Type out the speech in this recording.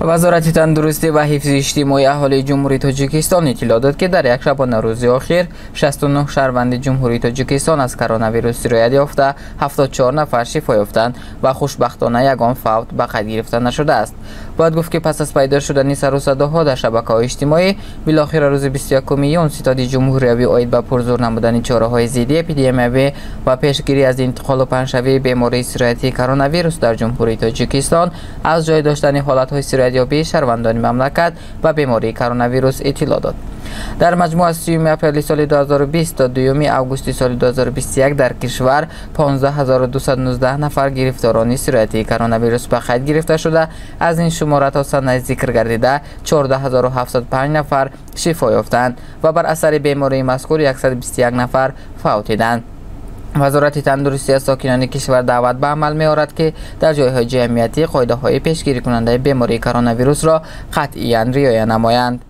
وزارت تندرستی و حفظ اجتماعی اهالی جمهوری تاجیکستان اطلاع داد که در یک شبانه روز اخیر 69 شهروند جمهوری تاجیکستان از کرونا ویروس سرایت یافته، 74 نفر شفا یافتند و خوشبختانه یگان فوت به قید گرفته نشده است. باید گفت که پس از پیدا شدن سر و صداها در شبکه‌های اجتماعی، بالاخره روز 21 یون ستاد جمهوری عاید به پرزور نمودن چاره‌های ضد اپیدمی و پیشگیری از انتقال و پنه‌شوی بیماری سرایتی کرونا ویروس در جمهوری تاجیکستان از جای داشتن حالت‌های سرایت شهروندان مملکت و بیماری کرونا ویروس اطلاع داد. در مجموع از 30 اپریل سال 2020 تا 2 آگوست سال 2021 در کشور 15219 نفر گرفتاران سرایتی کرونا ویروس به قید گرفته شده. از این شماره تا سنه ذکر گردیده 14705 نفر شفا یافتند و بر اثر بیماری مذکور 121 نفر فوت دیدند. وزارت تندرستی از ساکنان کشور دعوت به عمل می آورد که در جایهای جمعیتی قاعده های پیشگیری کننده بیماری کرونا ویروس را قطعاً رعایت نمایند.